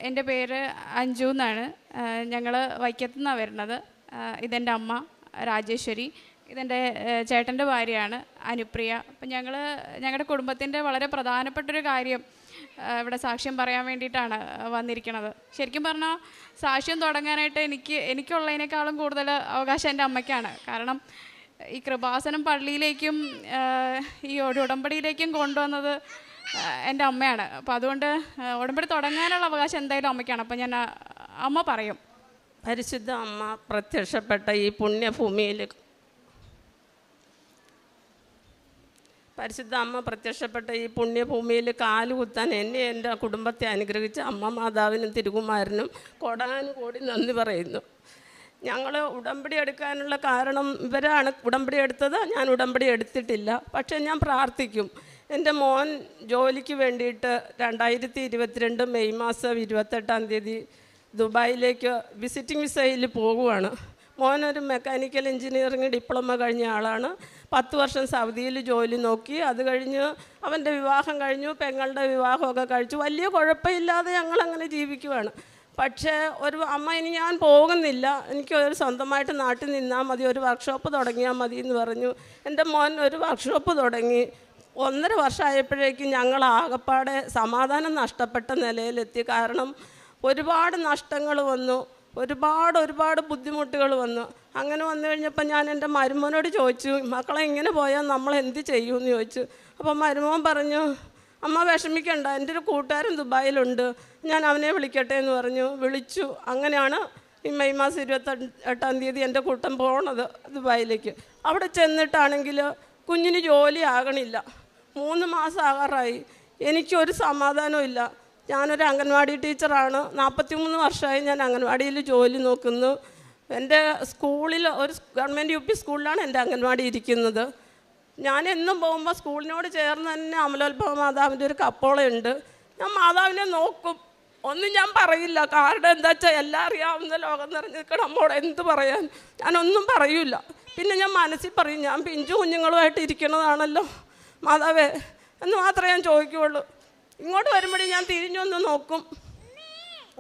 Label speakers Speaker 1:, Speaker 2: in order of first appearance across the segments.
Speaker 1: എൻ്റെ പേര് അഞ്ജു എന്നാണ്. ഞങ്ങൾ വൈക്കത്തു നിന്നാണ് വരുന്നത്. ഇതെൻ്റെ അമ്മ രാജേശ്വരി, ഇതെൻ്റെ ചേട്ടൻ്റെ ഭാര്യയാണ് അനുപ്രിയ. അപ്പം ഞങ്ങളുടെ കുടുംബത്തിൻ്റെ വളരെ പ്രധാനപ്പെട്ടൊരു കാര്യം ഇവിടെ സാക്ഷ്യം പറയാൻ വേണ്ടിയിട്ടാണ് വന്നിരിക്കുന്നത്. ശരിക്കും പറഞ്ഞാൽ സാക്ഷ്യം തുടങ്ങാനായിട്ട് എനിക്കുള്ളതിനേക്കാളും കൂടുതൽ അവകാശം എൻ്റെ അമ്മയ്ക്കാണ്. കാരണം ഈ കൃപാസനം പള്ളിയിലേക്കും ഈ ഉടമ്പടിയിലേക്കും കൊണ്ടുവന്നത് എൻ്റെ അമ്മയാണ്. അപ്പോൾ അതുകൊണ്ട് ഉടമ്പടി തുടങ്ങാനുള്ള അവകാശം എന്തായാലും അമ്മയ്ക്കാണ്. അപ്പം ഞാൻ അമ്മ പറയും.
Speaker 2: പരിശുദ്ധ അമ്മ പ്രത്യക്ഷപ്പെട്ട ഈ പുണ്യഭൂമിയിൽ കാലുകുത്താൻ എന്നെ എൻ്റെ കുടുംബത്തെ അനുഗ്രഹിച്ച അമ്മ മാതാവിനും തിരുകുമാരനും കോടാനുകോടി നന്ദി പറയുന്നു. ഞങ്ങൾ ഉടമ്പടി എടുക്കാനുള്ള കാരണം ഇവരാണ് ഉടമ്പടി എടുത്തത്. ഞാൻ ഉടമ്പടി എടുത്തിട്ടില്ല. പക്ഷേ ഞാൻ പ്രാർത്ഥിക്കും. എൻ്റെ മോൻ ജോലിക്ക് വേണ്ടിയിട്ട് 2022 മെയ് മാസം 28-ാം തീയതി ദുബായിലേക്ക് വിസിറ്റിംഗ് വിസയിൽ പോകുവാണ്. മോനൊരു മെക്കാനിക്കൽ എഞ്ചിനീയറിംഗ് ഡിപ്ലോമ കഴിഞ്ഞ ആളാണ്. 10 വർഷം സൗദിയിൽ ജോലി നോക്കി. അത് കഴിഞ്ഞ് അവൻ്റെ വിവാഹം കഴിഞ്ഞു, പെങ്ങളുടെ വിവാഹമൊക്കെ കഴിച്ചു. വലിയ കുഴപ്പമില്ലാതെ ഞങ്ങളങ്ങനെ ജീവിക്കുവാണ്. പക്ഷേ ഒരു അമ്മ, ഇനി ഞാൻ പോകുന്നില്ല, എനിക്ക് ഒരു സ്വന്തമായിട്ട് നാട്ടിൽ നിന്നാൽ മതി, ഒരു വർക്ക്ഷോപ്പ് തുടങ്ങിയാൽ മതി എന്ന് പറഞ്ഞു. എൻ്റെ മോൻ ഒരു വർക്ക്ഷോപ്പ് തുടങ്ങി. 1.5 വർഷമായപ്പോഴേക്കും ഞങ്ങൾ ആകപ്പാടെ സമാധാനം നഷ്ടപ്പെട്ട നിലയിലെത്തി. കാരണം ഒരുപാട് നഷ്ടങ്ങൾ വന്നു, ഒരുപാട് ബുദ്ധിമുട്ടുകൾ വന്നു. അങ്ങനെ വന്നു കഴിഞ്ഞപ്പോൾ ഞാൻ എൻ്റെ മരുമോനോട് ചോദിച്ചു, മക്കളെ ഇങ്ങനെ പോയാൽ നമ്മൾ എന്ത് ചെയ്യുമെന്ന് ചോദിച്ചു. അപ്പോൾ മരുമോൻ പറഞ്ഞു, അമ്മ വിഷമിക്കണ്ട, എൻ്റെ ഒരു കൂട്ടുകാരൻ ദുബായിലുണ്ട്, ഞാൻ അവനെ വിളിക്കട്ടെ എന്ന് പറഞ്ഞു. വിളിച്ചു. അങ്ങനെയാണ് ഈ മെയ് മാസം 28-ാം തീയതി എൻ്റെ കൂട്ടം പോണത് ദുബായിലേക്ക്. അവിടെ ചെന്നിട്ടാണെങ്കിൽ കുഞ്ഞിന് ജോലി ആകണില്ല. 3 മാസം ആകാറായി. എനിക്കൊരു സമാധാനവും ഇല്ല. ഞാനൊരു അംഗൻവാടി ടീച്ചറാണ്. 43 വർഷമായി ഞാൻ അംഗൻവാടിയിൽ ജോലി നോക്കുന്നു. എൻ്റെ സ്കൂളിൽ ഒരു ഗവൺമെൻറ് UP സ്കൂളിലാണ് എൻ്റെ അംഗൻവാടി ഇരിക്കുന്നത്. ഞാൻ എന്നും പോകുമ്പോൾ സ്കൂളിനോട് ചേർന്ന് തന്നെ അമലോത്ഭവ മാതാവിൻ്റെ ഒരു കപ്പോളയുണ്ട്. ഞാൻ മാതാവിനെ നോക്കും, ഒന്നും ഞാൻ പറയില്ല. കാരണം എന്താ വെച്ചാൽ എല്ലാം അറിയാവുന്ന ലോകം നിറഞ്ഞിരിക്കണം അമ്മോട് എന്ത് പറയാൻ. ഞാനൊന്നും പറയൂല. പിന്നെ ഞാൻ മനസ്സിൽ പറയും, ഞാൻ പിഞ്ചു കുഞ്ഞുങ്ങളുമായിട്ട് ഇരിക്കണതാണല്ലോ മാതാവേ എന്ന് മാത്രമേ ഞാൻ ചോദിക്കുകയുള്ളൂ. ഇങ്ങോട്ട് വരുമ്പോഴേ ഞാൻ തിരിഞ്ഞൊന്ന് നോക്കും,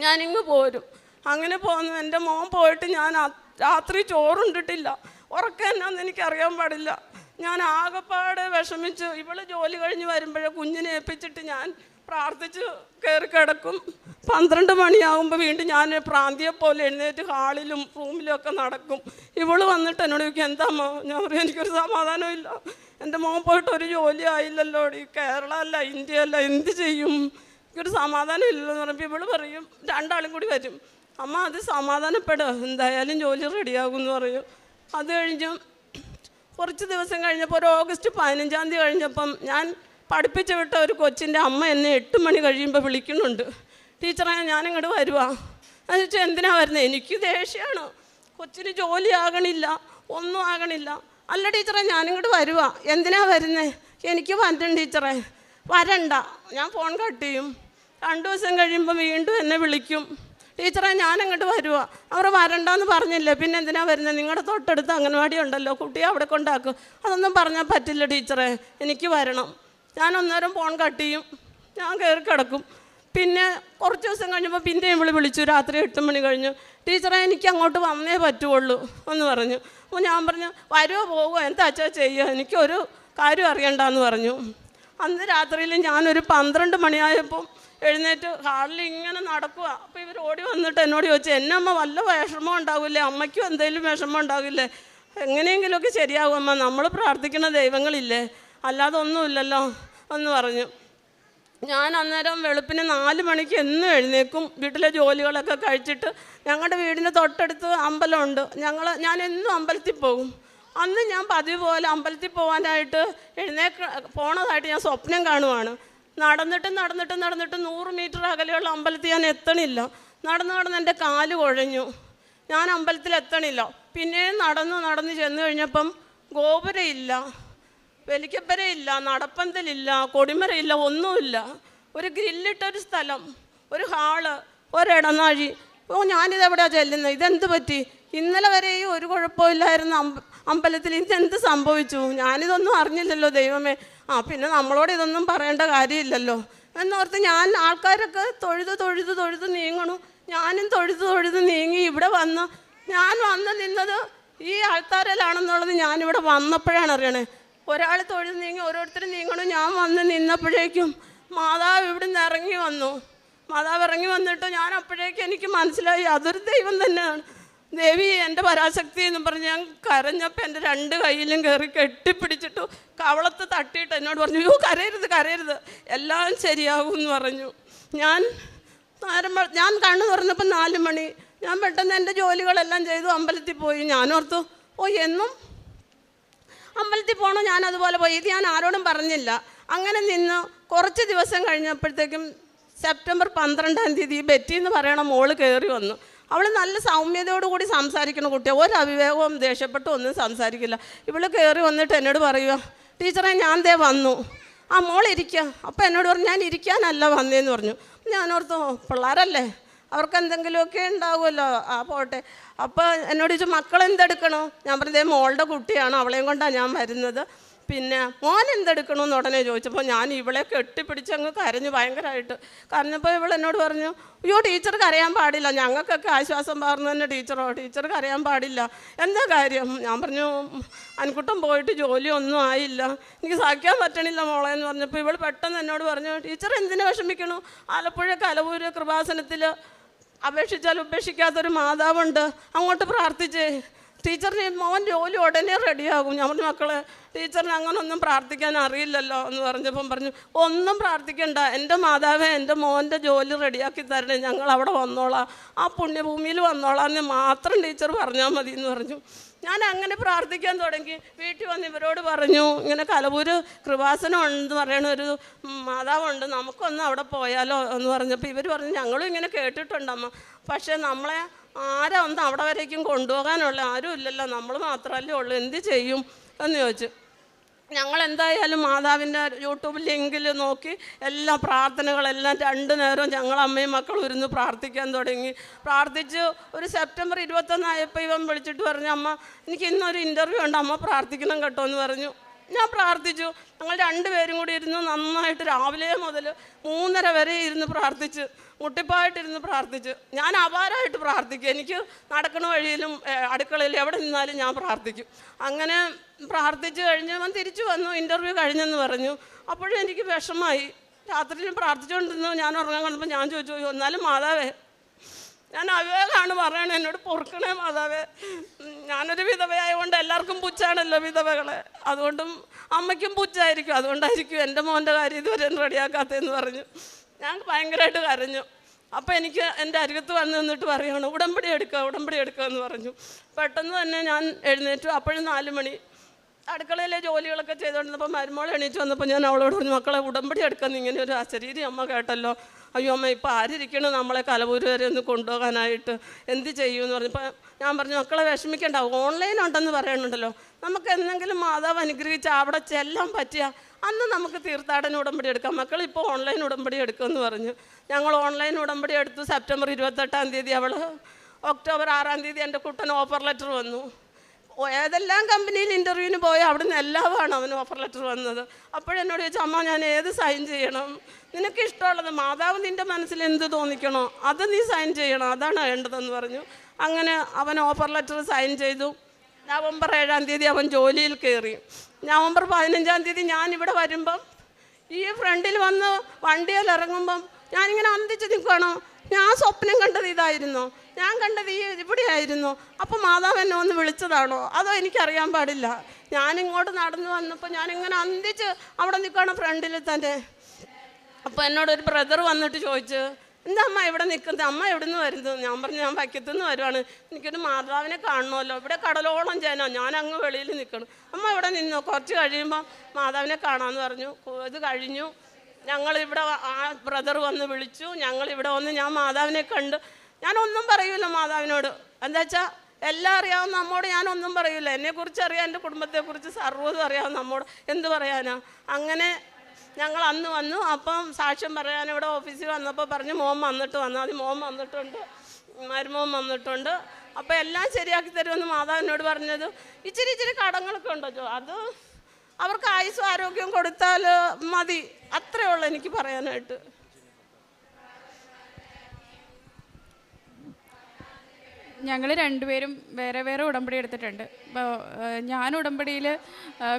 Speaker 2: ഞാനിങ്ങ് പോരും. അങ്ങനെ പോന്നു. എൻ്റെ മോൻ പോയിട്ട് ഞാൻ രാത്രി ചോറുണ്ടിട്ടില്ല. ഉറക്കം എന്നാന്ന് എനിക്കറിയാൻ പാടില്ല. ഞാൻ ആകെപ്പാടെ വിഷമിച്ച് ഇവള് ജോലി കഴിഞ്ഞ് വരുമ്പോഴേ കുഞ്ഞിനെ ഏൽപ്പിച്ചിട്ട് ഞാൻ പ്രാർത്ഥിച്ച് കയറി കിടക്കും. 12 മണിയാകുമ്പോൾ വീണ്ടും ഞാൻ പ്രാന്തിയെ പോലെ എഴുന്നേറ്റ് ഹാളിലും റൂമിലും ഒക്കെ നടക്കും. ഇവള് വന്നിട്ട് എന്നോട് ചോദിക്കും, എന്താമ്മ? ഞാൻ പറയും, എനിക്കൊരു സമാധാനം ഇല്ല, എൻ്റെ മോൻ പോയിട്ട് ഒരു ജോലി ആയില്ലല്ലോ, ഈ കേരള അല്ല ഇന്ത്യ അല്ല, എന്ത് ചെയ്യും, എനിക്കൊരു സമാധാനം ഇല്ലല്ലോ എന്ന് പറയുമ്പോൾ ഇവള് പറയും, 2 ആളും കൂടി വരും, അമ്മ അത് സമാധാനപ്പെടുക, എന്തായാലും ജോലി റെഡിയാകും എന്ന് പറയും. അത് കഴിഞ്ഞ് കുറച്ച് ദിവസം കഴിഞ്ഞപ്പോൾ ഒരു ഓഗസ്റ്റ് 15-ാം തീയതി കഴിഞ്ഞപ്പം ഞാൻ പഠിപ്പിച്ച് വിട്ട ഒരു കൊച്ചിൻ്റെ അമ്മ എന്നെ 8 മണി കഴിയുമ്പോൾ വിളിക്കുന്നുണ്ട്, ടീച്ചറെ ഞാനിങ്ങോട്ട് വരുവാ. എന്ന് ചോദിച്ചാൽ എന്തിനാണ് വരുന്നത്? എനിക്ക് ദേഷ്യമാണ്, കൊച്ചിന് ജോലി ആകണില്ല, ഒന്നും ആകണില്ല. അല്ല ടീച്ചറെ ഞാനിങ്ങോട്ട് വരുവാ. എന്തിനാണ് വരുന്നത്? എനിക്ക് വരണം ടീച്ചറെ. വരണ്ട. ഞാൻ ഫോൺ കട്ട് ചെയ്യും. 2 ദിവസം കഴിയുമ്പോൾ വീണ്ടും എന്നെ വിളിക്കും, ടീച്ചറെ ഞാനങ്ങോട്ട് വരുവാ. അവർ വരണ്ടെന്ന് പറഞ്ഞില്ലേ, പിന്നെ എന്തിനാണ് വരുന്നത്? നിങ്ങളുടെ തൊട്ടടുത്ത് അംഗൻവാടി ഉണ്ടല്ലോ, കുട്ടിയെ അവിടെ കൊണ്ടാക്കും. അതൊന്നും പറഞ്ഞാൽ പറ്റില്ല ടീച്ചറെ, എനിക്ക് വരണം. ഞാൻ അന്നേരം ഫോൺ കട്ട് ചെയ്യും, ഞാൻ കയറി കിടക്കും. പിന്നെ കുറച്ച് ദിവസം കഴിഞ്ഞപ്പോൾ പിന്നെയും വിളിച്ചു, രാത്രി 8 മണി കഴിഞ്ഞു, ടീച്ചറെ എനിക്ക് അങ്ങോട്ട് വന്നേ പറ്റുള്ളൂ എന്ന് പറഞ്ഞു. അപ്പോൾ ഞാൻ പറഞ്ഞു, വരുമോ പോകുമോ എന്താ അച്ഛാ ചെയ്യുക, എനിക്കൊരു കാര്യം അറിയണ്ടെന്ന് പറഞ്ഞു. അന്ന് രാത്രിയിൽ ഞാനൊരു 12 മണിയായപ്പോൾ എഴുന്നേറ്റ് ഹാളിൽ ഇങ്ങനെ നടക്കുക. അപ്പോൾ ഇവർ ഓടി വന്നിട്ട് എന്നോട് ചോദിച്ചു, എന്നെ അമ്മ വല്ല വിഷമം ഉണ്ടാകില്ലേ, അമ്മയ്ക്കും എന്തെങ്കിലും വിഷമം ഉണ്ടാകില്ലേ, എങ്ങനെയെങ്കിലുമൊക്കെ ശരിയാകും അമ്മ, നമ്മൾ പ്രാർത്ഥിക്കുന്ന ദൈവങ്ങളില്ലേ, അല്ലാതെ ഒന്നുമില്ലല്ലോ എന്ന് പറഞ്ഞു. ഞാൻ അന്നേരം വെളുപ്പിന് 4 മണിക്ക് എന്നും എഴുന്നേക്കും. വീട്ടിലെ ജോലികളൊക്കെ കഴിച്ചിട്ട് ഞങ്ങളുടെ വീടിന് തൊട്ടടുത്ത് അമ്പലമുണ്ട്. ഞാൻ എന്നും അമ്പലത്തിൽ പോകും. അന്ന് ഞാൻ പതിവ് പോലെ അമ്പലത്തിൽ പോകാനായിട്ട് പോണതായിട്ട് ഞാൻ സ്വപ്നം കാണുവാണ്. നടന്നിട്ട് 100 മീറ്റർ അകലെയുള്ള അമ്പലത്തിൽ ഞാൻ എത്തണില്ല. നടന്ന് എൻ്റെ കാല് കുഴഞ്ഞു, ഞാൻ അമ്പലത്തിൽ എത്തണില്ല. പിന്നെ നടന്ന് ചെന്ന് കഴിഞ്ഞപ്പം ഗോപുരമില്ല, വെലിക്കപ്പരയില്ല, നടപ്പന്തലില്ല, കൊടിമരയില്ല, ഒന്നുമില്ല. ഒരു ഗ്രില്ലിട്ടൊരു സ്ഥലം, ഒരു ഹാള്, ഒരിടനാഴി. ഞാനിതെവിടെയാണ് ചെല്ലുന്നത്? ഇതെന്ത് പറ്റി? ഇന്നലെ വരെയും ഒരു കുഴപ്പമില്ലായിരുന്നു അമ്പലത്തിൽ, ഇതെന്ത് സംഭവിച്ചു? ഞാനിതൊന്നും അറിഞ്ഞില്ലല്ലോ ദൈവമേ. പിന്നെ നമ്മളോട് ഇതൊന്നും പറയേണ്ട കാര്യമില്ലല്ലോ. എന്നോർത്ത് ഞാൻ ആൾക്കാരൊക്കെ തൊഴുത് നീങ്ങണു. ഞാനും തൊഴുത് നീങ്ങി ഇവിടെ വന്ന് ഞാൻ വന്ന് നിന്നത് ഈ ആൾക്കാരിലാണെന്നുള്ളത് ഞാനിവിടെ വന്നപ്പോഴാണ് അറിയണേ. ഒരാൾ തൊഴുത് നീങ്ങി ഓരോരുത്തർ നീങ്ങണു. ഞാൻ വന്ന് നിന്നപ്പോഴേക്കും മാതാവ് ഇവിടെ നിന്ന് ഇറങ്ങി വന്നു. മാതാവ് ഇറങ്ങി വന്നിട്ട് ഞാൻ അപ്പോഴേക്കും എനിക്ക് മനസ്സിലായി അതൊരു ദൈവം തന്നെയാണ്. ദേവി എൻ്റെ പരാശക്തി എന്ന് പറഞ്ഞ് ഞാൻ കരഞ്ഞപ്പോൾ എൻ്റെ 2 കൈയിലും കയറി കെട്ടിപ്പിടിച്ചിട്ടു കവളത്ത് തട്ടിയിട്ട് എന്നോട് പറഞ്ഞു, യോ കരയരുത്, എല്ലാം ശരിയാകും എന്ന് പറഞ്ഞു. ഞാൻ കണ്ണു തുറന്നപ്പോൾ 4 മണി. ഞാൻ പെട്ടെന്ന് എൻ്റെ ജോലികളെല്ലാം ചെയ്തു അമ്പലത്തിൽ പോയി. ഞാനോർത്തു എന്നും അമ്പലത്തിൽ പോകണം, ഞാൻ അതുപോലെ പോയി. ഇത് ഞാൻ ആരോടും പറഞ്ഞില്ല. അങ്ങനെ നിന്ന് കുറച്ച് ദിവസം കഴിഞ്ഞപ്പോഴത്തേക്കും സെപ്റ്റംബർ 12-ാം തീയതി ബെറ്റി എന്ന് പറയണ മോള് കയറി വന്നു. അവൾ നല്ല സൗമ്യതയോടുകൂടി സംസാരിക്കുന്ന കുട്ടിയാണ്. ഒരു അവിവേകവും ദേഷ്യപ്പെട്ട് ഒന്നും സംസാരിക്കില്ല. ഇവൾ കയറി വന്നിട്ട് എന്നോട് പറയുക, ടീച്ചറെ ഞാൻ ദേ വന്നു. ആ മോളിരിക്കുക. അപ്പോൾ എന്നോട് പറഞ്ഞു, ഞാൻ ഇരിക്കാനല്ല വന്നേന്ന് പറഞ്ഞു. ഞാനോർത്തു പിള്ളേരല്ലേ, അവർക്ക് എന്തെങ്കിലുമൊക്കെ ഉണ്ടാവുമല്ലോ, ആ പോട്ടെ. അപ്പോൾ എന്നോട് ചോദിച്ചു, മക്കളെന്തെടുക്കണോ? ഞാൻ പറഞ്ഞതേ മോളുടെ കുട്ടിയാണ്, അവളെയും കൊണ്ടാണ് ഞാൻ വരുന്നത്. പിന്നെ മോൻ എന്തെടുക്കണമെന്ന് ഉടനെ ചോദിച്ചപ്പോൾ ഞാൻ ഇവളെ കെട്ടിപ്പിടിച്ച് അങ്ങ് കരഞ്ഞു ഭയങ്കരമായിട്ട്. കരഞ്ഞപ്പോൾ ഇവൾ എന്നോട് പറഞ്ഞു, അയ്യോ ടീച്ചർ കരയാൻ പാടില്ല, ഞങ്ങൾക്കൊക്കെ ആശ്വാസം പകർന്നു തന്നെ ടീച്ചർ കരയാൻ പാടില്ല, എന്താ കാര്യം? ഞാൻ പറഞ്ഞു, അൻകുട്ടൻ പോയിട്ട് ജോലിയൊന്നും ആയില്ല, എനിക്ക് സഹിക്കാൻ പറ്റണില്ല മോളെ എന്ന് പറഞ്ഞപ്പോൾ ഇവൾ പെട്ടെന്ന് എന്നോട് പറഞ്ഞു, ടീച്ചർ എന്തിനു വിഷമിക്കണു? ആലപ്പുഴ കലവൂര് കൃപാസനത്തിൽ അപേക്ഷിച്ചാൽ ഉപേക്ഷിക്കാത്തൊരു മാതാവുണ്ട്, അങ്ങോട്ട് പ്രാർത്ഥിച്ചേ, ടീച്ചറിന് മോൻ ജോലി ഉടനെ റെഡിയാകും. ഞാൻ പറഞ്ഞു, മക്കളെ ടീച്ചറിന് അങ്ങനൊന്നും പ്രാർത്ഥിക്കാൻ അറിയില്ലല്ലോ എന്ന് പറഞ്ഞപ്പം പറഞ്ഞു, ഒന്നും പ്രാർത്ഥിക്കണ്ട, എൻ്റെ മാതാവേ എൻ്റെ മോൻ്റെ ജോലി റെഡിയാക്കി തരണേ, ഞങ്ങൾ അവിടെ വന്നോളാം, ആ പുണ്യഭൂമിയിൽ വന്നോളാം എന്ന് മാത്രം ടീച്ചർ പറഞ്ഞാൽ മതി എന്ന് പറഞ്ഞു. ഞാൻ അങ്ങനെ പ്രാർത്ഥിക്കാൻ തുടങ്ങി. വീട്ടിൽ വന്ന് ഇവരോട് പറഞ്ഞു, ഇങ്ങനെ കലവൂര് കൃപാസനം ഉണ്ടെന്ന് പറയണ ഒരു മാതാവുണ്ട്, നമുക്കൊന്ന് അവിടെ പോയാലോ എന്ന് പറഞ്ഞപ്പോൾ ഇവർ പറഞ്ഞു, ഞങ്ങളും ഇങ്ങനെ കേട്ടിട്ടുണ്ടമ്മ, പക്ഷേ നമ്മളെ ആരാ ഒന്ന് അവിടെ വരേക്കും കൊണ്ടുപോകാനുള്ള ആരും ഇല്ലല്ലോ, നമ്മൾ മാത്രമല്ലേ ഉള്ളൂ, എന്ത് ചെയ്യും എന്ന് ചോദിച്ചു. ഞങ്ങൾ എന്തായാലും മാതാവിൻ്റെ യൂട്യൂബ് ലിങ്കിൽ നോക്കി എല്ലാ പ്രാർത്ഥനകളെല്ലാം 2 നേരവും ഞങ്ങൾ അമ്മയും മക്കളും ഇരുന്ന് പ്രാർത്ഥിക്കാൻ തുടങ്ങി. പ്രാർത്ഥിച്ച് ഒരു സെപ്റ്റംബർ 21 ആയപ്പോൾ ഇവൻ വിളിച്ചിട്ട് പറഞ്ഞു, അമ്മ എനിക്ക് ഇന്നൊരു ഇൻ്റർവ്യൂ ഉണ്ട്, അമ്മ പ്രാർത്ഥിക്കണം കേട്ടോ എന്ന് പറഞ്ഞു. ഞാൻ പ്രാർത്ഥിച്ചു. ഞങ്ങൾ 2 പേരും കൂടി ഇരുന്ന് നന്നായിട്ട് രാവിലെ മുതൽ 3:30 വരെ ഇരുന്ന് പ്രാർത്ഥിച്ച്, മുട്ടിപ്പായിട്ടിരുന്ന് പ്രാർത്ഥിച്ച്. ഞാൻ അപാരമായിട്ട് പ്രാർത്ഥിക്കും. എനിക്ക് നടക്കണ വഴിയിലും അടുക്കളയിലും എവിടെ നിന്നാലും ഞാൻ പ്രാർത്ഥിക്കും. അങ്ങനെ പ്രാർത്ഥിച്ച് കഴിഞ്ഞ് അവൻ തിരിച്ചു വന്നു, ഇൻ്റർവ്യൂ കഴിഞ്ഞെന്ന് പറഞ്ഞു. അപ്പോഴും എനിക്ക് വിഷമമായി. രാത്രിയിലും പ്രാർത്ഥിച്ചുകൊണ്ടിരുന്നു. ഞാൻ ഉറങ്ങാൻ കണ്ടപ്പോൾ ഞാൻ ചോദിച്ചു, എന്നാലും മാതാവേ, ഞാൻ അവിവേകാണ് പറയണേ, എന്നോട് പൊറുക്കണേ മാതാവേ, ഞാനൊരു വിധവയായതുകൊണ്ട് എല്ലാവർക്കും പുച്ഛാണല്ലോ വിധവകളെ, അതുകൊണ്ടും അമ്മയ്ക്കും പുച്ഛായിരിക്കും, അതുകൊണ്ടായിരിക്കും എൻ്റെ മോൻ്റെ കാര്യം ഇതുവരെ റെഡിയാക്കാത്തതെന്ന് പറഞ്ഞു. ഞാൻ ഭയങ്കരമായിട്ട് കരഞ്ഞു. അപ്പോൾ എനിക്ക് എൻ്റെ അരികത്ത് വന്ന് നിന്നിട്ട് പറയുകയാണ്, ഉടമ്പടി എടുക്കുക എന്ന് പറഞ്ഞു. പെട്ടെന്ന് തന്നെ ഞാൻ എഴുന്നേറ്റു. അപ്പോഴും 4 മണി. അടുക്കളയിലെ ജോലികളൊക്കെ ചെയ്തുകൊണ്ടിരുന്നപ്പോൾ മരുമോൾ എണീറ്റ് വന്നപ്പോൾ ഞാൻ അവളോട് പറഞ്ഞു, മക്കളെ ഉടമ്പടി എടുക്കാൻ ഇങ്ങനെ ഒരു അശരീരി അമ്മ കേട്ടല്ലോ, അയ്യോ അമ്മ ഇപ്പോൾ ആരിയ്ക്കണം നമ്മളെ കലവൂര് വരെ ഒന്ന് കൊണ്ടുപോകാനായിട്ട്, എന്ത് ചെയ്യുമെന്ന് പറഞ്ഞപ്പോൾ ഞാൻ പറഞ്ഞു, മക്കളെ വിഷമിക്കേണ്ട, ഓൺലൈൻ ഉണ്ടെന്ന് പറയണുണ്ടല്ലോ, നമുക്ക് എന്തെങ്കിലും മാതാവ് അനുഗ്രഹിച്ച് അവിടെ ചെല്ലാൻ പറ്റിയ അന്ന് നമുക്ക് തീർത്ഥാടന ഉടമ്പടി എടുക്കാം, മക്കൾ ഇപ്പോൾ ഓൺലൈൻ ഉടമ്പടി എടുക്കുമെന്ന് പറഞ്ഞു. ഞങ്ങൾ ഓൺലൈൻ ഉടമ്പടി എടുത്തു. സെപ്റ്റംബർ 28-ാം തീയതി അവൾ, ഒക്ടോബർ 6-ാം തീയതി എൻ്റെ കുട്ടൻ ഓഫർ ലെറ്റർ വന്നു. ഏതെല്ലാം കമ്പനിയിൽ ഇൻ്റർവ്യൂവിന് പോയി അവിടുന്ന് എല്ലാമാണ് അവന് ഓഫർ ലെറ്റർ വന്നത്. അപ്പോഴെന്നോട് ചോദിച്ചു, അമ്മ ഞാൻ ഏത് സൈൻ ചെയ്യണം? നിനക്ക് ഇഷ്ടമുള്ളത്, മാതാവ് നിൻ്റെ മനസ്സിൽ എന്ത് തോന്നിക്കണോ അത് നീ സൈൻ ചെയ്യണം, അതാണ് വേണ്ടതെന്ന് പറഞ്ഞു. അങ്ങനെ അവൻ ഓഫർ ലെറ്റർ സൈൻ ചെയ്തു. നവംബർ 7-ാം തീയതി അവൻ ജോലിയിൽ കയറി. നവംബർ 15-ാം തീയതി ഞാനിവിടെ വരുമ്പം ഈ ഫ്രണ്ടിൽ വന്ന് വണ്ടിയിൽ ഇറങ്ങുമ്പം ഞാനിങ്ങനെ അന്തിച്ച് നിൽക്കണം. ഞാൻ സ്വപ്നം കണ്ടത് ഇതായിരുന്നു, ഞാൻ കണ്ടത് ഇവിടെ ആയിരുന്നു. അപ്പോൾ മാതാവ് എന്നെ ഒന്ന് വിളിച്ചതാണോ അതോ എനിക്കറിയാൻ പാടില്ല. ഞാനിങ്ങോട്ട് നടന്നു വന്നപ്പോൾ ഞാനിങ്ങനെ അന്തിച്ച് അവിടെ നിൽക്കണം ഫ്രണ്ടിൽ തന്നെ. അപ്പോൾ എന്നോടൊരു ബ്രദർ വന്നിട്ട് ചോദിച്ചു, എന്താ അമ്മ ഇവിടെ നിൽക്കുന്നത്, അമ്മ എവിടെ നിന്ന് വരുന്നത്? ഞാൻ പറഞ്ഞു, ഞാൻ വൈക്കത്തുനിന്ന് വരുവാണ്, എനിക്കൊരു മാതാവിനെ കാണണമല്ലോ, ഇവിടെ കടലോളം ജനോ, ഞാൻ അങ്ങ് വെളിയിൽ നിൽക്കണം. അമ്മ ഇവിടെ നിന്നോ, കുറച്ച് കഴിയുമ്പോൾ മാതാവിനെ കാണാമെന്ന് പറഞ്ഞു. ഇത് കഴിഞ്ഞു. ഞങ്ങളിവിടെ ആ ബ്രദർ വന്ന് വിളിച്ചു. ഞങ്ങളിവിടെ വന്ന് ഞാൻ മാതാവിനെ കണ്ട്. ഞാനൊന്നും പറയൂല മാതാവിനോട്, എന്താ വെച്ചാൽ എല്ലാം അറിയാവുന്ന നമ്മോട് ഞാനൊന്നും പറയൂല. എന്നെക്കുറിച്ച് അറിയാം, എൻ്റെ കുടുംബത്തെക്കുറിച്ച് സർവ്വതും അറിയാവുന്ന നമ്മോട് എന്ത് പറയാനാ. അങ്ങനെ ഞങ്ങൾ അന്ന് വന്നു. അപ്പം സാക്ഷ്യം പറയാൻ ഇവിടെ ഓഫീസിൽ വന്നപ്പോൾ പറഞ്ഞു, മോൻ വന്നിട്ട് വന്നാൽ മതി. മോൻ വന്നിട്ടുണ്ട്, മരുമോൻ വന്നിട്ടുണ്ട്, അപ്പോൾ എല്ലാം ശരിയാക്കി തരുമെന്ന് മാതാവിനോട് പറഞ്ഞത്. ഇച്ചിരി കടങ്ങളൊക്കെ ഉണ്ടോ? അവർക്ക് ആയുസ്സും ആരോഗ്യവും കൊടുത്താൽ മതി. അത്രയേ ഉള്ളൂ എനിക്ക് പറയാനായിട്ട്.
Speaker 1: ഞങ്ങൾ രണ്ടുപേരും വേറെ വേറെ ഉടമ്പടി എടുത്തിട്ടുണ്ട്. ഇപ്പോൾ ഞാൻ ഉടമ്പടിയിൽ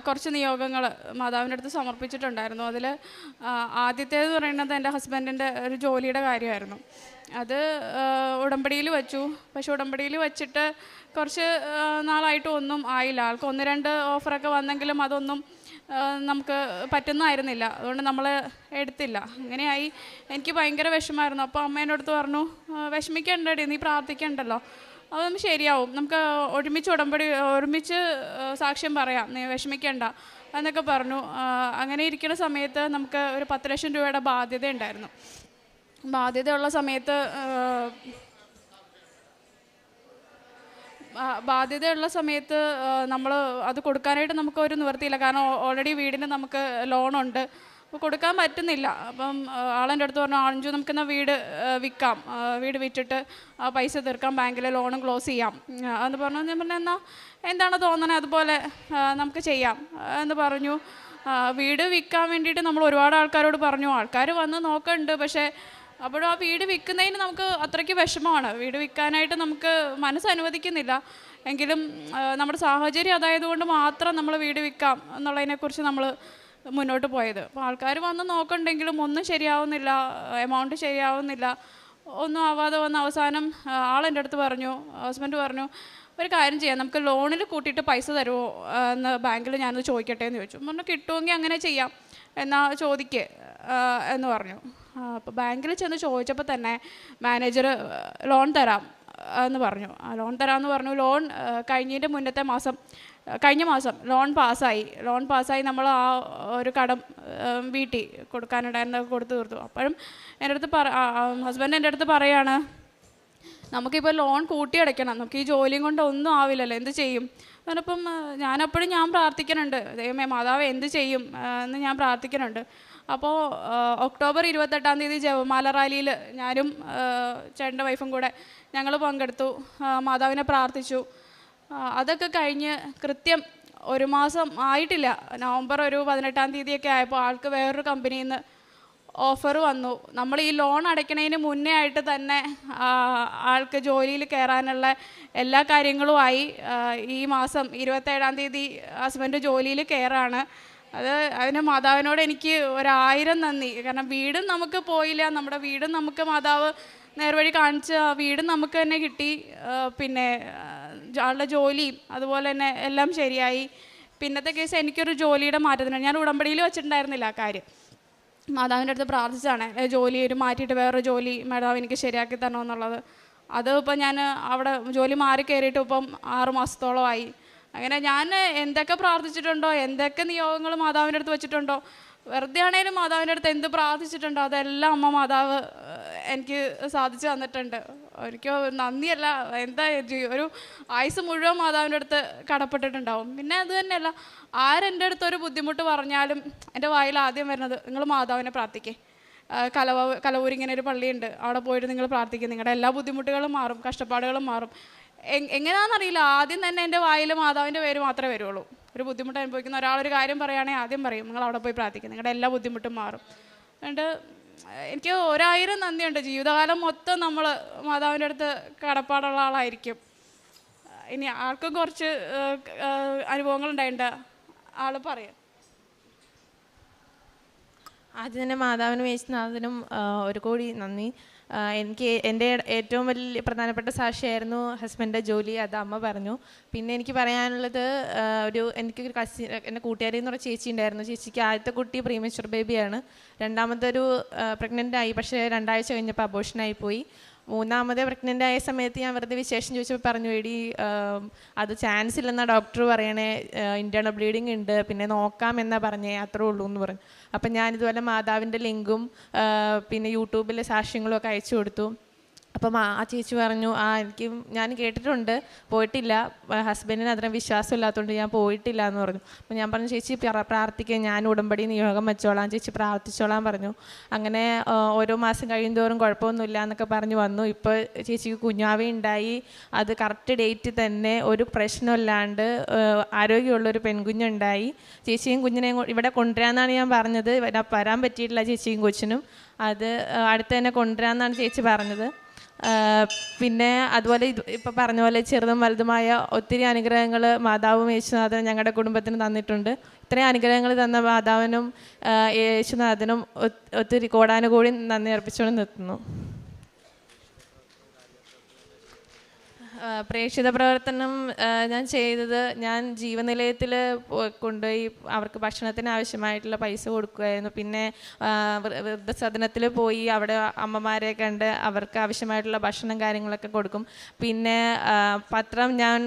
Speaker 1: കുറച്ച് നിയോഗങ്ങൾ മാതാവിൻ്റെ അടുത്ത് സമർപ്പിച്ചിട്ടുണ്ടായിരുന്നു. അതിൽ ആദ്യത്തേത് പറയുന്നത് എൻ്റെ ഹസ്ബൻഡിൻ്റെ ഒരു ജോലിയുടെ കാര്യമായിരുന്നു. അത് ഉടമ്പടിയിൽ വെച്ചു. പക്ഷെ ഉടമ്പടിയിൽ വെച്ചിട്ട് കുറച്ച് നാളായിട്ടും ഒന്നും ആയില്ല. ആൾക്ക് 1-2 ഓഫറൊക്കെ വന്നെങ്കിലും അതൊന്നും നമുക്ക് പറ്റുന്നതായിരുന്നില്ല. അതുകൊണ്ട് നമ്മൾ എടുത്തില്ല. അങ്ങനെയായി. എനിക്ക് ഭയങ്കര വിഷമമായിരുന്നു. അപ്പോൾ അമ്മേൻ്റെ അടുത്ത് പറഞ്ഞു, വിഷമിക്കണ്ടടി, നീ പ്രാർത്ഥിക്കണ്ടല്ലോ, അതൊന്നും ശരിയാവും, നമുക്ക് ഒരുമിച്ച് സാക്ഷ്യം പറയാം, നീ വിഷമിക്കണ്ട എന്നൊക്കെ പറഞ്ഞു. അങ്ങനെ ഇരിക്കുന്ന സമയത്ത് നമുക്ക് ഒരു 10 ലക്ഷം രൂപയുടെ ബാധ്യത ഉണ്ടായിരുന്നു. ബാധ്യതയുള്ള സമയത്ത് നമ്മൾ അത് കൊടുക്കാനായിട്ട് നമുക്ക് ഒരു നിവൃത്തിയില്ല. കാരണം ഓൾറെഡി വീടിന് നമുക്ക് ലോണുണ്ട്. അപ്പോൾ കൊടുക്കാൻ പറ്റുന്നില്ല. അപ്പം ആളെൻ്റെ അടുത്ത് പറഞ്ഞു, അഞ്ചു നമുക്കെന്നാൽ വീട് വിൽക്കാം, വീട് വിറ്റിട്ട് ആ പൈസ തീർക്കാം, ബാങ്കിലെ ലോണും ക്ലോസ് ചെയ്യാം എന്ന് പറഞ്ഞു. ഞാൻ പറഞ്ഞു, എന്നാൽ എന്താണ് തോന്നണേ അതുപോലെ നമുക്ക് ചെയ്യാം എന്ന് പറഞ്ഞു. വീട് വിൽക്കാൻ വേണ്ടിയിട്ട് നമ്മൾ ഒരുപാട് ആൾക്കാരോട് പറഞ്ഞു. ആൾക്കാർ വന്ന് നോക്കുന്നുണ്ട്. പക്ഷേ അപ്പോഴും ആ വീട് വിൽക്കുന്നതിന് നമുക്ക് അത്രയ്ക്ക് വിഷമമാണ്. വീട് വിൽക്കാനായിട്ട് നമുക്ക് മനസ്സ് അനുവദിക്കുന്നില്ല. എങ്കിലും നമ്മുടെ സാഹചര്യം അതായതുകൊണ്ട് മാത്രം നമ്മൾ വീട് വിൽക്കാം എന്നുള്ളതിനെക്കുറിച്ച് നമ്മൾ മുന്നോട്ട് പോയത്. അപ്പോൾ ആൾക്കാർ വന്ന് നോക്കണ്ടെങ്കിലും ഒന്നും ശരിയാവുന്നില്ല, എമൗണ്ട് ശരിയാവുന്നില്ല, ഒന്നും ആവാതെ വന്ന് അവസാനം ആളെൻ്റെ അടുത്ത് പറഞ്ഞു, ഹസ്ബൻഡ് പറഞ്ഞു, ഒരു കാര്യം ചെയ്യാം, നമുക്ക് ലോണിൽ കൂട്ടിയിട്ട് പൈസ തരുമോ എന്ന് ബാങ്കിൽ ഞാനത് ചോദിക്കട്ടെ എന്ന് ചോദിച്ചു. പറഞ്ഞു കിട്ടുമെങ്കിൽ അങ്ങനെ ചെയ്യാം, എന്നാൽ ചോദിക്കേ എന്ന് പറഞ്ഞു. അപ്പോൾ ബാങ്കിൽ ചെന്ന് ചോദിച്ചപ്പോൾ തന്നെ മാനേജർ ലോൺ തരാം എന്ന് പറഞ്ഞു. ലോൺ തരാമെന്ന് പറഞ്ഞു. ലോൺ കഴിഞ്ഞ മാസം ലോൺ പാസ്സായി. നമ്മൾ ആ ഒരു കടം വീട്ടി കൊടുക്കാനുണ്ടായിരുന്നത് കൊടുത്തു തീർത്തു. അപ്പോഴും എൻ്റെ അടുത്ത് ഹസ്ബൻഡ് എൻ്റെ അടുത്ത് പറയാണ്, നമുക്കിപ്പോൾ ലോൺ കൂട്ടിയടയ്ക്കണം, നമുക്ക് ഈ ജോലിയും കൊണ്ട് ഒന്നും ആവില്ലല്ലോ, എന്ത് ചെയ്യും? അതിനപ്പം ഞാൻ പ്രാർത്ഥിക്കുന്നുണ്ട്, ദൈവമേ മാതാവ് എന്ത് ചെയ്യും എന്ന് ഞാൻ പ്രാർത്ഥിക്കുന്നുണ്ട്. അപ്പോൾ ഒക്ടോബർ 28-ാം തീയതി ജപമാല റാലിയിൽ ഞാനും ചേട്ടൻ്റെ വൈഫും കൂടെ ഞങ്ങൾ പങ്കെടുത്തു, മാതാവിനെ പ്രാർത്ഥിച്ചു. അതൊക്കെ കഴിഞ്ഞ് കൃത്യം 1 മാസം ആയിട്ടില്ല, നവംബർ 18-ാം തീയതിയൊക്കെ ആയപ്പോൾ ആൾക്ക് വേറൊരു കമ്പനിയിൽ നിന്ന് ഓഫർ വന്നു. നമ്മൾ ഈ ലോൺ അടയ്ക്കുന്നതിന് മുന്നേ ആയിട്ട് തന്നെ ആൾക്ക് ജോലിയിൽ കയറാനുള്ള എല്ലാ കാര്യങ്ങളുമായി. ഈ മാസം 27-ാം തീയതി ഹസ്ബൻഡ് ജോലിയിൽ കയറാണ്. അതിന് മാതാവിനോട് എനിക്ക് 1000 നന്ദി. കാരണം വീടും നമുക്ക് പോയില്ല, നമ്മുടെ വീടും നമുക്ക് മാതാവ് നേർവഴി കാണിച്ച് വീടും നമുക്ക് തന്നെ കിട്ടി. പിന്നെ ആളുടെ ജോലിയും അതുപോലെ തന്നെ എല്ലാം ശരിയായി. പിന്നത്തെ കേസ് എനിക്കൊരു ജോലിയുടെ മാറ്റത്തിന് ഞാൻ ഉടമ്പടിയിൽ വെച്ചിട്ടുണ്ടായിരുന്നില്ല ആ കാര്യം. മാതാവിൻ്റെ അടുത്ത് പ്രാർത്ഥിച്ചാണ് ജോലി മാറ്റിയിട്ട് വേറൊരു ജോലി മാതാവ് എനിക്ക് ശരിയാക്കി തരണമെന്നുള്ളത്. അത് ഇപ്പം ഞാൻ അവിടെ ജോലി മാറി കയറിയിട്ട് ഇപ്പം 6 മാസത്തോളമായി. അങ്ങനെ ഞാൻ എന്തൊക്കെ പ്രാർത്ഥിച്ചിട്ടുണ്ടോ, എന്തൊക്കെ നിയോഗങ്ങൾ മാതാവിൻ്റെ അടുത്ത് വെച്ചിട്ടുണ്ടോ, വെറുതെ ആണെങ്കിലും മാതാവിൻ്റെ അടുത്ത് എന്ത് പ്രാർത്ഥിച്ചിട്ടുണ്ടോ അതെല്ലാം മാതാവ് എനിക്ക് സാധിച്ചു തന്നിട്ടുണ്ട്. എനിക്ക് നന്ദിയല്ല, എന്താ ഒരു ആയുസ് മുഴുവൻ മാതാവിൻ്റെ അടുത്ത് കടപ്പെട്ടിട്ടുണ്ടാവും. പിന്നെ അത് തന്നെയല്ല, ആരെൻ്റെ അടുത്ത് ഒരു ബുദ്ധിമുട്ട് പറഞ്ഞാലും എൻ്റെ വായിൽ ആദ്യം വരുന്നത്, നിങ്ങൾ മാതാവിനെ പ്രാർത്ഥിക്കേ, കലവൂർ ഇങ്ങനെ ഒരു പള്ളിയുണ്ട്, അവിടെ പോയിട്ട് നിങ്ങൾ പ്രാർത്ഥിക്കും, നിങ്ങളുടെ എല്ലാ ബുദ്ധിമുട്ടുകളും മാറും, കഷ്ടപ്പാടുകളും മാറും. എങ്ങനെയാണെന്നറിയില്ല, ആദ്യം തന്നെ എൻ്റെ വായിൽ മാതാവിൻ്റെ പേര് മാത്രമേ വരുള്ളൂ. ഒരു ബുദ്ധിമുട്ട് അനുഭവിക്കുന്ന ഒരാളൊരു കാര്യം പറയുകയാണെങ്കിൽ ആദ്യം പറയും, നിങ്ങൾ അവിടെ പോയി പ്രാർത്ഥിക്കും, നിങ്ങളുടെ എല്ലാ ബുദ്ധിമുട്ടും മാറും. അതുകൊണ്ട് എനിക്ക് 1000 നന്ദിയുണ്ട്. ജീവിതകാലം മൊത്തം നമ്മൾ മാതാവിൻ്റെ അടുത്ത് കടപ്പാടുള്ള ആളായിരിക്കും. ഇനി ആൾക്കും കുറച്ച് അനുഭവങ്ങളുണ്ടായിട്ടുണ്ട്, ആൾ പറയാം.
Speaker 3: ആദ്യം തന്നെ മാതാവിനും യേശുനാഥനും 1 കോടി നന്ദി. എൻ്റെ ഏറ്റവും വലിയ പ്രധാനപ്പെട്ട സാക്ഷിയായിരുന്നു ഹസ്ബൻഡിൻ്റെ ജോലി, അത് അമ്മ പറഞ്ഞു. പിന്നെ എനിക്ക് പറയാനുള്ളത്, എനിക്കൊരു എൻ്റെ കൂട്ടുകാരി എന്ന് പറഞ്ഞ ചേച്ചി ഉണ്ടായിരുന്നു. ചേച്ചിക്ക് ആദ്യത്തെ കുട്ടി പ്രീമച്വർ ബേബിയാണ്. രണ്ടാമതൊരു പ്രഗ്നൻ്റ് ആയി, പക്ഷേ 2 ആഴ്ച കഴിഞ്ഞപ്പോൾ അബോർഷനായി പോയി. 3ാമത് പ്രഗ്നൻ്റ് ആയ സമയത്ത് ഞാൻ വെറുതെ വിശേഷം ചോദിച്ചപ്പോൾ പറഞ്ഞു, എടി അത് ചാൻസ് ഇല്ലെന്നാണ് ഡോക്ടർ പറയണേ, ഇൻറ്റേർണൽ ബ്ലീഡിങ് ഉണ്ട്, പിന്നെ നോക്കാമെന്നാണ് പറഞ്ഞേ, അത്രേ ഉള്ളൂ എന്ന് പറഞ്ഞു. അപ്പം ഞാനിതുപോലെ മാതാവിൻ്റെ ലിങ്കും പിന്നെ യൂട്യൂബിലെ സാക്ഷ്യങ്ങളും ഒക്കെ അയച്ചു കൊടുത്തു. അപ്പം ആ ചേച്ചി പറഞ്ഞു, ഞാൻ കേട്ടിട്ടുണ്ട്, പോയിട്ടില്ല, ഹസ്ബൻഡിന് അത്രയും വിശ്വാസമില്ലാത്തതുകൊണ്ട് ഞാൻ പോയിട്ടില്ല എന്ന് പറഞ്ഞു. അപ്പോൾ ഞാൻ പറഞ്ഞു, ചേച്ചി പ്രാർത്ഥിക്കുക, ഞാൻ ഉടമ്പടി നിയോഗം വെച്ചോളാം, ചേച്ചി പ്രാർത്ഥിച്ചോളാം പറഞ്ഞു. അങ്ങനെ ഓരോ മാസം കഴിയുന്തോറും കുഴപ്പമൊന്നുമില്ല എന്നൊക്കെ പറഞ്ഞു വന്നു. ഇപ്പോൾ ചേച്ചിക്ക് കുഞ്ഞാവേ ഉണ്ടായി. അത് കറക്റ്റ് ഡേറ്റ് തന്നെ, ഒരു പ്രശ്നമില്ലാണ്ട് ആരോഗ്യമുള്ളൊരു പെൺകുഞ്ഞുണ്ടായി. ചേച്ചിയും കുഞ്ഞിനെയും ഇവിടെ കൊണ്ടുവരാമെന്നാണ് ഞാൻ പറഞ്ഞത്. വരാൻ പറ്റിയിട്ടില്ല ചേച്ചിയും കൊച്ചിനും. അത് അടുത്ത് തന്നെ കൊണ്ടുവരാമെന്നാണ് ചേച്ചി പറഞ്ഞത്. പിന്നെ അതുപോലെ ഇപ്പോൾ പറഞ്ഞ പോലെ ചെറുതും വലുതുമായ ഒത്തിരി അനുഗ്രഹങ്ങൾ മാതാവും യേശുനാഥനും ഞങ്ങളുടെ കുടുംബത്തിന് തന്നിട്ടുണ്ട്. ഇത്രയും അനുഗ്രഹങ്ങൾ തന്ന മാതാവിനും യേശുനാഥനും ഒത്തിരി കോടാനുകൂടി നന്ദി അർപ്പിച്ചുകൊണ്ട് നിർത്തുന്നു. പ്രേക്ഷിത പ്രവർത്തനം ഞാൻ ചെയ്തത്, ഞാൻ ജീവനിലയത്തിൽ കൊണ്ടുപോയി അവർക്ക് ഭക്ഷണത്തിന് ആവശ്യമായിട്ടുള്ള പൈസ കൊടുക്കുമായിരുന്നു. പിന്നെ വൃദ്ധസദനത്തിൽ പോയി അവിടെ അമ്മമാരെ കണ്ട് അവർക്ക് ആവശ്യമായിട്ടുള്ള ഭക്ഷണം കാര്യങ്ങളൊക്കെ കൊടുക്കും. പിന്നെ പത്രം ഞാൻ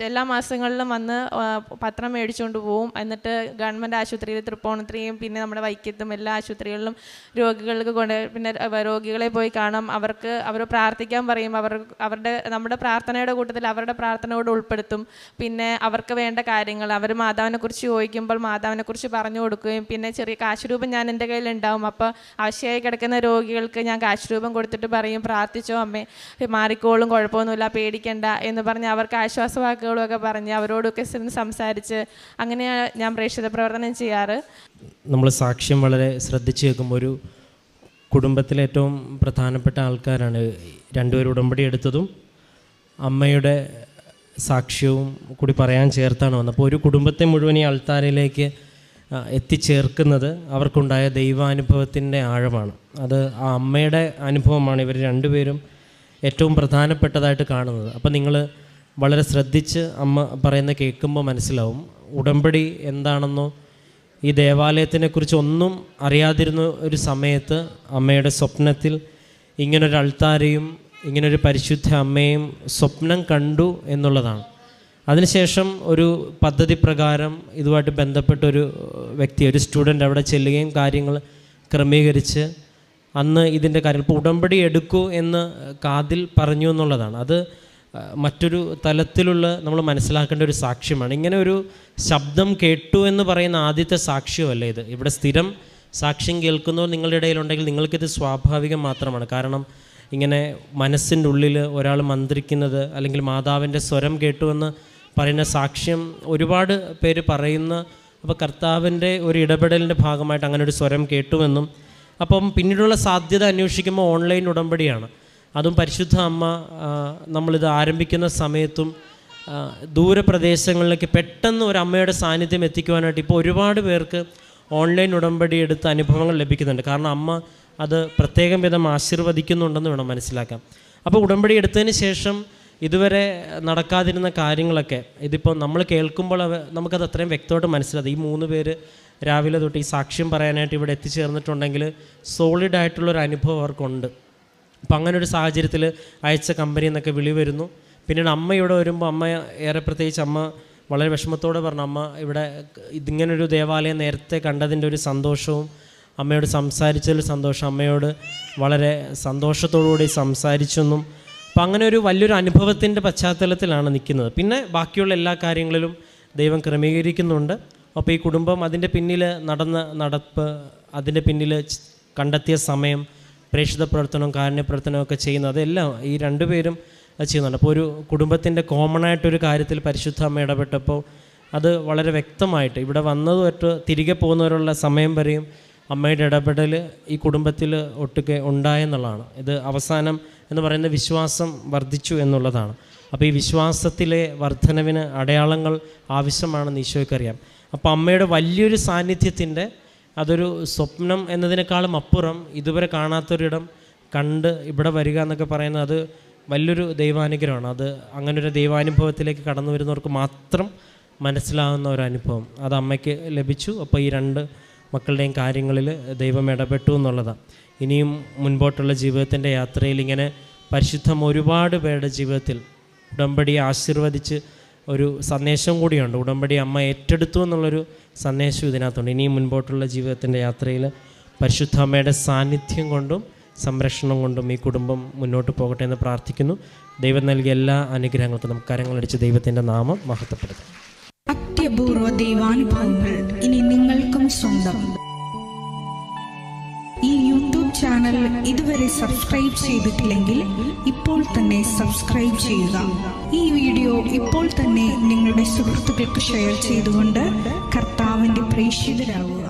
Speaker 3: എല്ലാ മാസങ്ങളിലും വന്ന് പത്രം മേടിച്ചുകൊണ്ട് പോവും. എന്നിട്ട് ഗവൺമെൻറ് ആശുപത്രിയിൽ തൃപ്പൂണിത്തുറയും പിന്നെ നമ്മുടെ വൈക്കത്തും എല്ലാ ആശുപത്രികളിലും രോഗികൾക്ക് പിന്നെ രോഗികളെ പോയി കാണാം. അവർ പ്രാർത്ഥിക്കാൻ പറയും. നമ്മുടെ പ്രാർത്ഥനയുടെ കൂട്ടത്തിൽ അവരുടെ പ്രാർത്ഥനയോട് ഉൾപ്പെടുത്തും. പിന്നെ അവർക്ക് വേണ്ട കാര്യങ്ങൾ അവർ മാതാവിനെക്കുറിച്ച് ചോദിക്കുമ്പോൾ മാതാവിനെക്കുറിച്ച് പറഞ്ഞു കൊടുക്കുകയും പിന്നെ ചെറിയ കാശുരൂപം ഞാൻ എൻ്റെ കയ്യിലുണ്ടാവും. അപ്പോൾ ആവശ്യമായി കിടക്കുന്ന രോഗികൾക്ക് ഞാൻ കാശുരൂപം കൊടുത്തിട്ട് പറയും, പ്രാർത്ഥിച്ചോ അമ്മേ, മാറിക്കോളും, കുഴപ്പമൊന്നുമില്ല, പേടിക്കണ്ട എന്ന് പറഞ്ഞ് അവർക്ക് ആശ്വാസവാക്കുകളും ഒക്കെ പറഞ്ഞ് അവരോടൊക്കെ സംസാരിച്ച് അങ്ങനെയാണ് ഞാൻ പ്രേക്ഷിത പ്രവർത്തനം ചെയ്യാറ്.
Speaker 4: നമ്മൾ സാക്ഷ്യം വളരെ ശ്രദ്ധിച്ച് കേൾക്കുമ്പോൾ ഒരു കുടുംബത്തിലെ ഏറ്റവും പ്രധാനപ്പെട്ട ആൾക്കാരാണ് രണ്ടുപേരും ഉടമ്പടി എടുത്തതും അമ്മയുടെ സാക്ഷ്യവും കൂടി പറയാൻ ചേർത്താണ് വന്നത്. അപ്പോൾ ഒരു കുടുംബത്തെ മുഴുവൻ ഈ അൾത്താരയിലേക്ക് എത്തിച്ചേർക്കുന്നത് അവർക്കുണ്ടായ ദൈവാനുഭവത്തിൻ്റെ ആഴമാണ്. അത് ആ അമ്മയുടെ അനുഭവമാണ് ഇവർ രണ്ടുപേരും ഏറ്റവും പ്രധാനപ്പെട്ടതായിട്ട് കാണുന്നത്. അപ്പോൾ നിങ്ങൾ വളരെ ശ്രദ്ധിച്ച് അമ്മ പറയുന്ന കേൾക്കുമ്പോൾ മനസ്സിലാവും ഉടമ്പടി എന്താണെന്നോ ഈ ദേവാലയത്തിനെക്കുറിച്ച് ഒന്നും അറിയാതിരുന്ന ഒരു സമയത്ത് അമ്മയുടെ സ്വപ്നത്തിൽ ഇങ്ങനൊരു അൾത്താരയും ഇങ്ങനൊരു പരിശുദ്ധ അമ്മയും സ്വപ്നം കണ്ടു എന്നുള്ളതാണ്. അതിനുശേഷം ഒരു പദ്ധതി പ്രകാരം ഇതുമായിട്ട് ബന്ധപ്പെട്ടൊരു വ്യക്തി, ഒരു സ്റ്റുഡൻ്റ് അവിടെ ചെല്ലുകയും കാര്യങ്ങൾ ക്രമീകരിച്ച് അന്ന് ഇതിൻ്റെ കാര്യം ഇപ്പോൾ ഉടമ്പടി എടുക്കൂ എന്ന് കാതിൽ പറഞ്ഞു എന്നുള്ളതാണ്. അത് മറ്റൊരു തലത്തിലുള്ള നമ്മൾ മനസ്സിലാക്കേണ്ട ഒരു സാക്ഷ്യമാണ്. ഇങ്ങനെ ഒരു ശബ്ദം കേട്ടു എന്ന് പറയുന്ന ആദ്യത്തെ സാക്ഷ്യമല്ല ഇത്. ഇവിടെ സ്ഥിരം സാക്ഷ്യം കേൾക്കുന്നവർ നിങ്ങളുടെ ഇടയിലുണ്ടെങ്കിൽ നിങ്ങൾക്കിത് സ്വാഭാവികം മാത്രമാണ്. കാരണം ഇങ്ങനെ മനസ്സിൻ്റെ ഉള്ളിൽ ഒരാൾ മന്ത്രിക്കുന്നത് അല്ലെങ്കിൽ മാതാവിൻ്റെ സ്വരം കേട്ടു എന്ന് പറയുന്ന സാക്ഷ്യം ഒരുപാട് പേര് പറയുന്ന, അപ്പോൾ കർത്താവിൻ്റെ ഒരു ഇടപെടലിൻ്റെ ഭാഗമായിട്ട് അങ്ങനെ ഒരു സ്വരം കേട്ടുവെന്നും അപ്പം പിന്നീടുള്ള സാധ്യത അന്വേഷിക്കുമ്പോൾ ഓൺലൈൻ ഉടമ്പടിയാണ്. അതും പരിശുദ്ധ അമ്മ നമ്മളിത് ആരംഭിക്കുന്ന സമയത്തും ദൂരപ്രദേശങ്ങളിലേക്ക് പെട്ടെന്ന് ഒരു അമ്മയുടെ സാന്നിധ്യം എത്തിക്കുവാനായിട്ട് ഇപ്പോൾ ഒരുപാട് പേർക്ക് ഓൺലൈൻ ഉടമ്പടി എടുത്ത അനുഭവങ്ങൾ ലഭിക്കുന്നുണ്ട്. കാരണം അമ്മ അത് പ്രത്യേകം വിധം ആശീർവദിക്കുന്നുണ്ടെന്ന് വേണം മനസ്സിലാക്കാം. അപ്പോൾ ഉടമ്പടി എടുത്തതിന് ശേഷം ഇതുവരെ നടക്കാതിരുന്ന കാര്യങ്ങളൊക്കെ ഇതിപ്പോൾ നമ്മൾ കേൾക്കുമ്പോൾ നമുക്കത് അത്രയും വ്യക്തമായിട്ട് മനസ്സിലാകും. ഈ 3 പേര് രാവിലെ തൊട്ട് ഈ സാക്ഷ്യം പറയാനായിട്ട് ഇവിടെ എത്തിച്ചേർന്നിട്ടുണ്ടെങ്കിൽ സോളിഡായിട്ടുള്ളൊരു അനുഭവം അവർക്കുണ്ട്. അപ്പം അങ്ങനെ ഒരു സാഹചര്യത്തിൽ അയച്ച കമ്പനിയിൽ നിന്നൊക്കെ വിളി വരുന്നു. പിന്നീട് അമ്മ ഇവിടെ വരുമ്പോൾ അമ്മ ഏറെ പ്രത്യേകിച്ച് അമ്മ വളരെ വിഷമത്തോടെ പറഞ്ഞു, അമ്മ ഇവിടെ ഇതിങ്ങനൊരു ദേവാലയം നേരത്തെ കണ്ടതിൻ്റെ ഒരു സന്തോഷവും അമ്മയോട് സംസാരിച്ചതിൽ സന്തോഷം, അമ്മയോട് വളരെ സന്തോഷത്തോടുകൂടി സംസാരിച്ചെന്നും. അപ്പം അങ്ങനെ ഒരു വലിയൊരു അനുഭവത്തിൻ്റെ പശ്ചാത്തലത്തിലാണ് നിൽക്കുന്നത്. പിന്നെ ബാക്കിയുള്ള എല്ലാ കാര്യങ്ങളിലും ദൈവം ക്രമീകരിക്കുന്നുണ്ട്. അപ്പോൾ ഈ കുടുംബം അതിൻ്റെ പിന്നിൽ നടപ്പ്, അതിൻ്റെ പിന്നിൽ കണ്ടെത്തിയ സമയം, പ്രേക്ഷിത പ്രവർത്തനവും കാരുണ്യ പ്രവർത്തനമൊക്കെ ചെയ്യുന്നത് അതെല്ലാം ഈ 2 പേരും ചെയ്യുന്നുണ്ട്. അപ്പോൾ ഒരു കുടുംബത്തിൻ്റെ കോമൺ ആയിട്ടൊരു കാര്യത്തിൽ പരിശുദ്ധ അമ്മ ഇടപെട്ടപ്പോൾ അത് വളരെ വ്യക്തമായിട്ട് ഇവിടെ വന്നതുമായിട്ട് തിരികെ പോകുന്നവരുള്ള സമയം വരെയും അമ്മയുടെ ഇടപെടൽ ഈ കുടുംബത്തിൽ ഒട്ടുക്കെ ഉണ്ടായെന്നുള്ളതാണ്. ഇത് അവസാനം എന്ന് പറയുന്ന വിശ്വാസം വർദ്ധിച്ചു എന്നുള്ളതാണ്. അപ്പോൾ ഈ വിശ്വാസത്തിലെ വർധനവിന് അടയാളങ്ങൾ ആവശ്യമാണെന്ന് ഈശോയ്ക്കറിയാം. അപ്പോൾ അമ്മയുടെ വലിയൊരു സാന്നിധ്യത്തിൻ്റെ അതൊരു സ്വപ്നം എന്നതിനേക്കാളും അപ്പുറം ഇതുവരെ കാണാത്തൊരിടം കണ്ട് ഇവിടെ വരിക എന്നൊക്കെ പറയുന്നത് അത് വലിയൊരു ദൈവാനുഗ്രഹമാണ്. അത് അങ്ങനൊരു ദൈവാനുഭവത്തിലേക്ക് കടന്നു വരുന്നവർക്ക് മാത്രം മനസ്സിലാകുന്ന ഒരു അനുഭവം അത് അമ്മയ്ക്ക് ലഭിച്ചു. അപ്പോൾ ഈ 2 മക്കളുടെയും കാര്യങ്ങളിൽ ദൈവം ഇടപെട്ടു എന്നുള്ളതാണ്. ഇനിയും മുൻപോട്ടുള്ള ജീവിതത്തിൻ്റെ യാത്രയിൽ ഇങ്ങനെ പരിശുദ്ധം ഒരുപാട് പേരുടെ ജീവിതത്തിൽ ഉടമ്പടിയെ ആശീർവദിച്ച് ഒരു സന്ദേശം കൂടിയുണ്ട്. ഉടമ്പടി അമ്മ ഏറ്റെടുത്തു എന്നുള്ളൊരു സന്ദേശം ഇതിനകത്തുണ്ട്. ഇനിയും മുൻപോട്ടുള്ള ജീവിതത്തിൻ്റെ യാത്രയിൽ പരിശുദ്ധ അമ്മയുടെ സാന്നിധ്യം കൊണ്ടും സംരക്ഷണം കൊണ്ടും ഈ കുടുംബം മുന്നോട്ട് പോകട്ടെ എന്ന് പ്രാർത്ഥിക്കുന്നു. ദൈവം നൽകിയ എല്ലാ അനുഗ്രഹങ്ങൾക്കും നമുക്ക് കരങ്ങളടിച്ച് ദൈവത്തിൻ്റെ നാമം മഹത്വപ്പെടുത്താം.
Speaker 5: അത്യപൂർവ ദൈവാനുഭവങ്ങൾ ഇനി നിങ്ങൾക്കും സ്വന്തം. ഈ യൂട്യൂബ് ചാനൽ ഇതുവരെ സബ്സ്ക്രൈബ് ചെയ്തിട്ടില്ലെങ്കിൽ ഇപ്പോൾ തന്നെ സബ്സ്ക്രൈബ് ചെയ്യുക. ഈ വീഡിയോ ഇപ്പോൾ തന്നെ നിങ്ങളുടെ സുഹൃത്തുക്കൾക്ക് ഷെയർ ചെയ്തുകൊണ്ട് കർത്താവിൻ്റെ പ്രേക്ഷിതരാകുക.